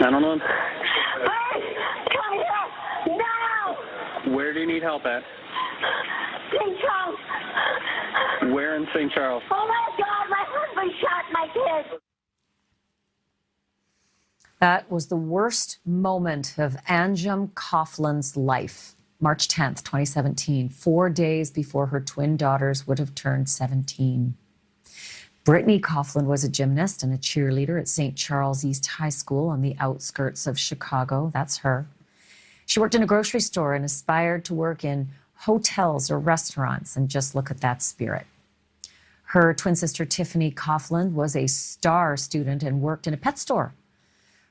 911. Hey, come here now! Where do you need help at? St. Charles. Where in St. Charles? Oh my God, my husband shot my kid. That was the worst moment of Anjum Coughlin's life. March 10th, 2017, 4 days before her twin daughters would have turned 17. Brittany Coughlin was a gymnast and a cheerleader at St. Charles East High School on the outskirts of Chicago. That's her. She worked in a grocery store and aspired to work in hotels or restaurants, and just look at that spirit. Her twin sister, Tiffany Coughlin, was a star student and worked in a pet store.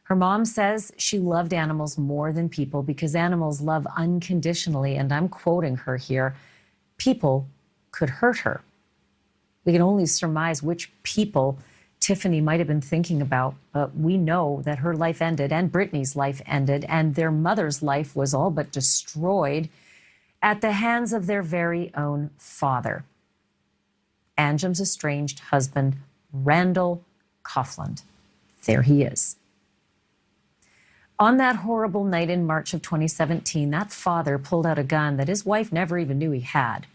Her mom says she loved animals more than people because animals love unconditionally, and I'm quoting her here, people could hurt her. We can only surmise which people Tiffany might have been thinking about, but we know that her life ended and Brittany's life ended, and their mother's life was all but destroyed at the hands of their very own father, Anjum's estranged husband, Randall Coughlin. There he is. On that horrible night in March of 2017, that father pulled out a gun that his wife never even knew he had.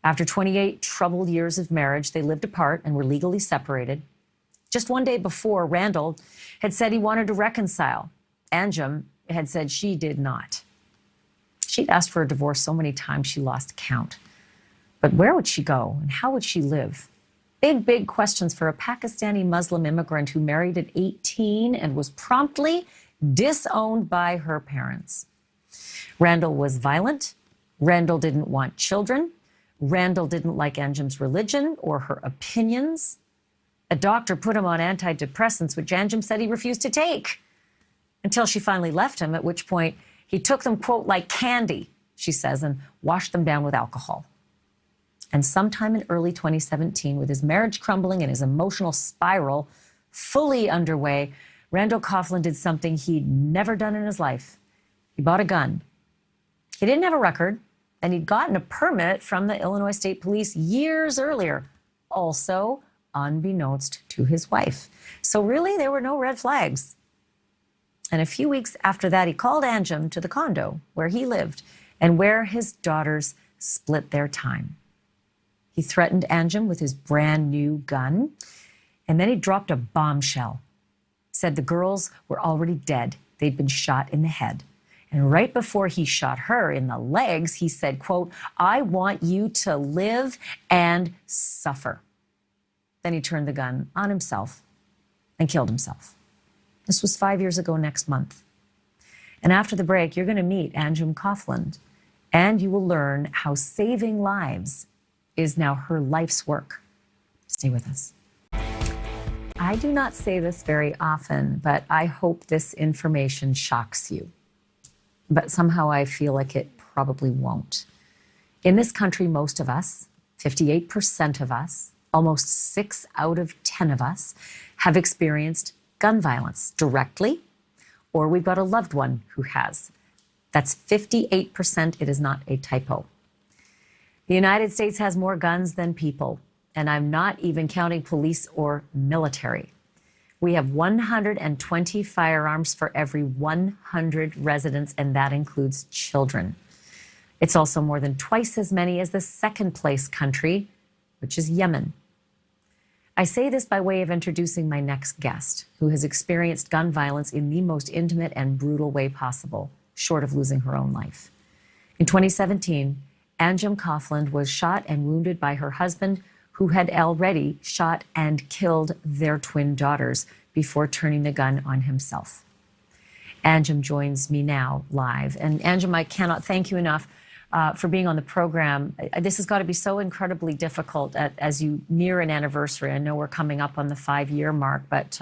After 28 troubled years of marriage, they lived apart and were legally separated. Just one day before, Randall had said he wanted to reconcile. Anjum had said she did not. She'd asked for a divorce so many times she lost count. But where would she go and how would she live? Big, big questions for a Pakistani Muslim immigrant who married at 18 and was promptly disowned by her parents. Randall was violent. Randall didn't want children. Randall didn't like Anjum's religion or her opinions. A doctor put him on antidepressants, which Anjum said he refused to take, until she finally left him, at which point he took them, quote, like candy, she says, and washed them down with alcohol. And sometime in early 2017, with his marriage crumbling and his emotional spiral fully underway, Randall Coughlin did something he'd never done in his life. He bought a gun. He didn't have a record, and he'd gotten a permit from the Illinois State Police years earlier, also unbeknownst to his wife. So really, there were no red flags. And a few weeks after that, he called Anjum to the condo where he lived and where his daughters split their time. He threatened Anjum with his brand new gun, and then he dropped a bombshell. Said the girls were already dead. They'd been shot in the head. And right before he shot her in the legs, he said, quote, "I want you to live and suffer." Then he turned the gun on himself and killed himself. This was 5 years ago next month. And after the break, you're going to meet Anjum Coughlin, and you will learn how saving lives is now her life's work. Stay with us. I do not say this very often, but I hope this information shocks you. But somehow I feel like it probably won't. In this country, most of us, 58% of us, almost 6 out of 10 of us, have experienced gun violence directly, or we've got a loved one who has. That's 58%. It is not a typo. The United States has more guns than people, and I'm not even counting police or military. We have 120 firearms for every 100 residents, and that includes children. It's also more than twice as many as the second-place country, which is Yemen. I say this by way of introducing my next guest, who has experienced gun violence in the most intimate and brutal way possible, short of losing her own life. In 2017, Anjum Coughlin was shot and wounded by her husband, who had already shot and killed their twin daughters before turning the gun on himself. Anjum joins me now live. And Anjum, I cannot thank you enough for being on the program. This has got to be so incredibly difficult as you near an anniversary. I know we're coming up on the 5-year mark, but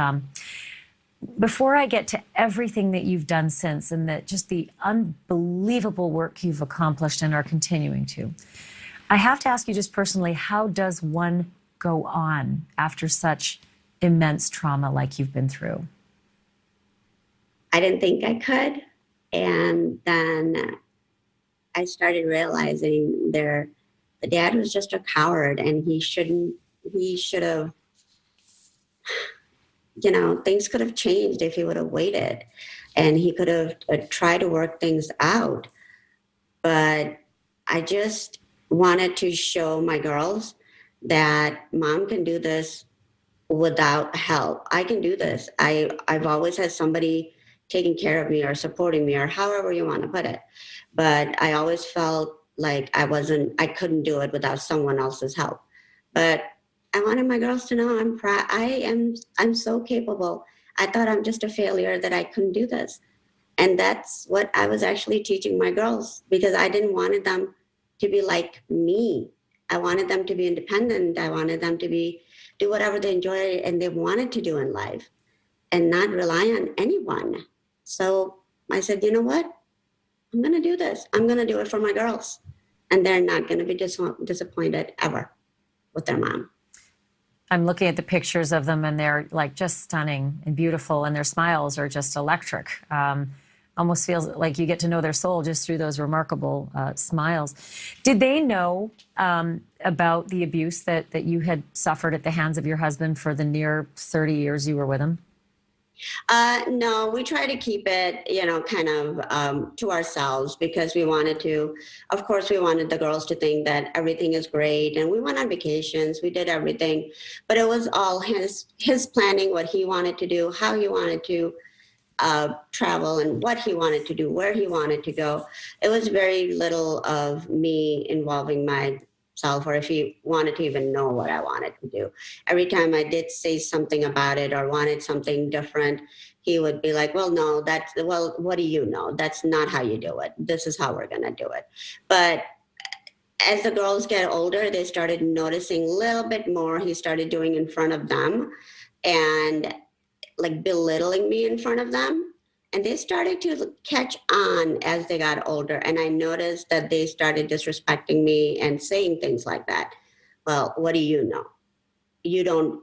before I get to everything that you've done since and just the unbelievable work you've accomplished and are continuing to, I have to ask you just personally, how does one go on after such immense trauma like you've been through? I didn't think I could. And then I started realizing the dad was just a coward, and he should have, things could have changed if he would have waited, and he could have tried to work things out. But I just wanted to show my girls that mom can do this without help. I can do this. I've always had somebody taking care of me or supporting me or however you want to put it. But I always felt like I couldn't do it without someone else's help. But I wanted my girls to know I'm proud. I'm so capable. I thought I'm just a failure that I couldn't do this. And that's what I was actually teaching my girls, because I didn't want them to be like me. I wanted them to be independent. I wanted them to do whatever they enjoy and they wanted to do in life and not rely on anyone. So I said, you know what? I'm going to do this. I'm going to do it for my girls. And they're not going to be disappointed ever with their mom. I'm looking at the pictures of them, and they're like just stunning and beautiful, and their smiles are just electric. Almost feels like you get to know their soul just through those remarkable smiles. Did they know about the abuse that you had suffered at the hands of your husband for the near 30 years you were with him? No, we try to keep it, kind of to ourselves, because we wanted the girls to think that everything is great, and we went on vacations, we did everything, but it was all his planning, what he wanted to do, how he wanted to travel, and what he wanted to do, where he wanted to go. It was very little of me involving myself, or if he wanted to even know what I wanted to do. Every time I did say something about it or wanted something different, he would be like, well, no, what do you know? That's not how you do it. This is how we're going to do it. But as the girls get older, they started noticing a little bit more. He started doing in front of them and like belittling me in front of them. And they started to catch on as they got older. And I noticed that they started disrespecting me and saying things like that. Well, what do you know? You don't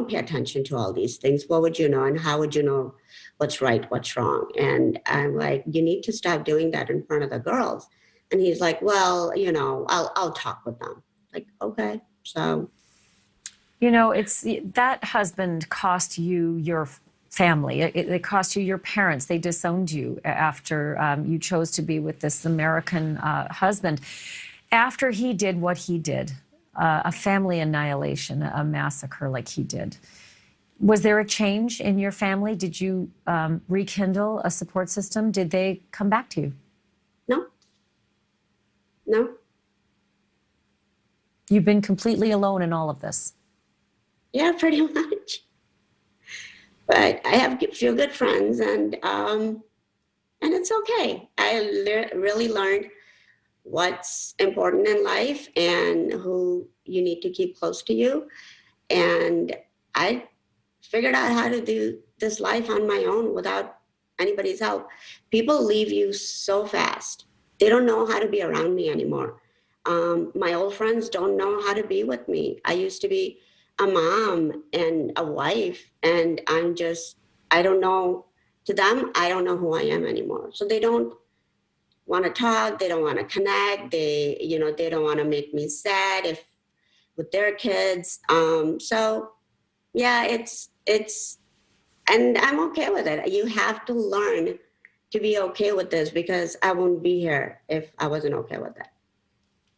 pay attention to all these things. What would you know? And how would you know what's right, what's wrong? And I'm like, you need to stop doing that in front of the girls. And he's like, well, I'll talk with them. Like, okay. So, it's that husband cost you your family. It cost you your parents. They disowned you after you chose to be with this American husband. After he did what he did, a family annihilation, a massacre like he did, was there a change in your family? Did you rekindle a support system? Did they come back to you? No. You've been completely alone in all of this. Yeah, pretty much. But I have a few good friends, and it's okay. I really learned what's important in life and who you need to keep close to you. And I figured out how to do this life on my own without anybody's help. People leave you so fast. They don't know how to be around me anymore. My old friends don't know how to be with me. I used to be a mom and a wife, and I don't know, to them, I don't know who I am anymore. So they don't want to talk, they don't want to connect, they don't want to make me sad with their kids. So yeah, it's, and I'm okay with it. You have to learn to be okay with this, because I won't be here if I wasn't okay with it.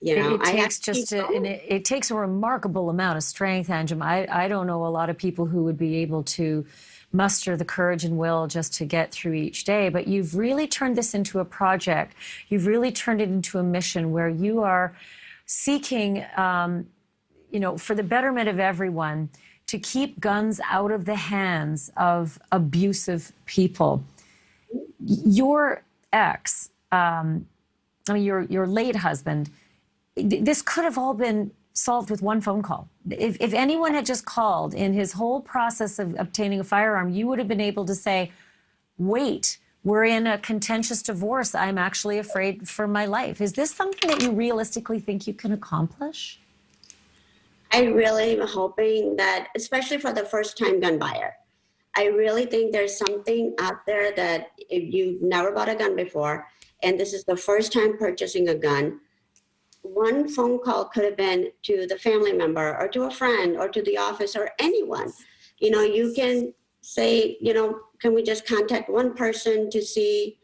It takes a remarkable amount of strength, Anjum. I don't know a lot of people who would be able to muster the courage and will just to get through each day. But you've really turned this into a project. You've really turned it into a mission where you are seeking, for the betterment of everyone, to keep guns out of the hands of abusive people. Your ex, your late husband, this could have all been solved with one phone call. If anyone had just called in his whole process of obtaining a firearm, you would have been able to say, wait, we're in a contentious divorce. I'm actually afraid for my life. Is this something that you realistically think you can accomplish? I really am hoping that, especially for the first-time gun buyer, I really think there's something out there that if you've never bought a gun before, and this is the first time purchasing a gun, one phone call could have been to the family member or to a friend or to the office or anyone You can say, can we just contact one person to see,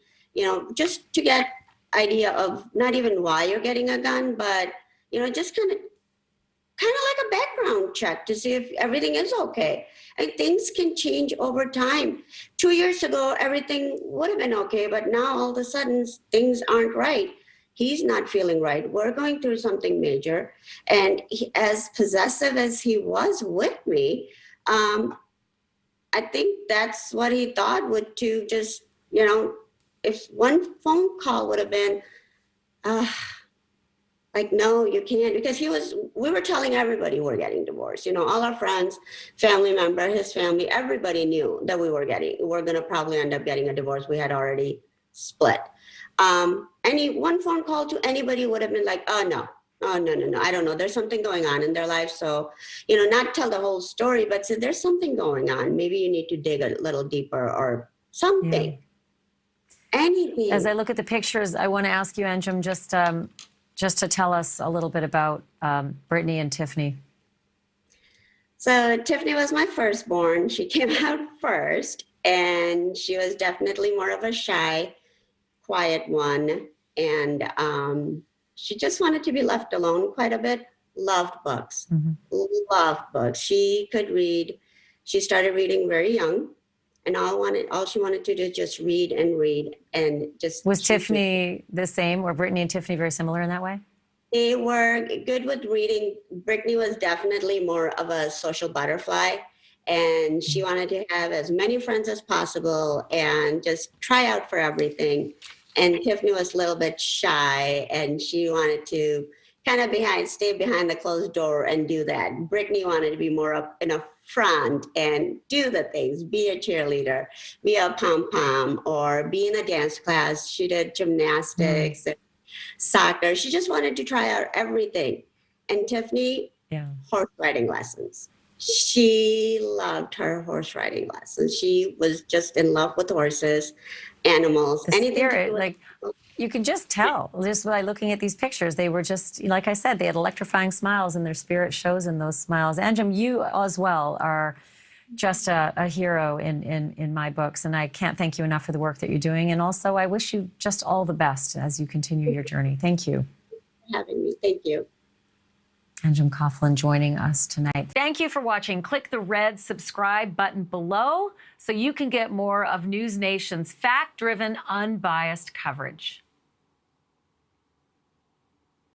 just to get idea of not even why you're getting a gun, but, just kind of like a background check to see if everything is okay. And things can change over time. 2 years ago, everything would have been okay, but now all of a sudden things aren't right. He's not feeling right. We're going through something major. And as possessive as he was with me, I think that's what he thought would to just, if one phone call would have been, like, no, you can't, because we were telling everybody we're getting divorced. All our friends, family member, his family, everybody knew that we're going to probably end up getting a divorce. We had already split. One phone call to anybody would have been like, oh, no, I don't know. There's something going on in their life. So, not tell the whole story, but say there's something going on. Maybe you need to dig a little deeper or something. Yeah. Anything. As I look at the pictures, I want to ask you, Anjum, just to tell us a little bit about Brittany and Tiffany. So Tiffany was my firstborn. She came out first, and she was definitely more of a shy, quiet one. And she just wanted to be left alone quite a bit. Loved books. Mm-hmm. Loved books. She could read. She started reading very young. And all she wanted to do is just read and just. Was Tiffany the same? Were Brittany and Tiffany very similar in that way? They were good with reading. Brittany was definitely more of a social butterfly, and she wanted to have as many friends as possible and just try out for everything. And Tiffany was a little bit shy, and she wanted to kind of stay behind the closed door and do that. Brittany wanted to be more up in a front and do the things, be a cheerleader, be a pom-pom, or be in a dance class. She did gymnastics and soccer. She just wanted to try out everything. And Tiffany, horse riding lessons. She loved her horse riding lessons. She was just in love with horses, animals, anything. Spirit, like, you can just tell just by looking at these pictures. They were just, like I said, they had electrifying smiles, and their spirit shows in those smiles. Anjum, you as well are just a hero in my books, and I can't thank you enough for the work that you're doing. And also, I wish you just all the best as you continue your journey. Thank you. Thank you for having me. Thank you. Anjum Coughlin joining us tonight. Thank you for watching. Click the red subscribe button below so you can get more of NewsNation's fact-driven, unbiased coverage.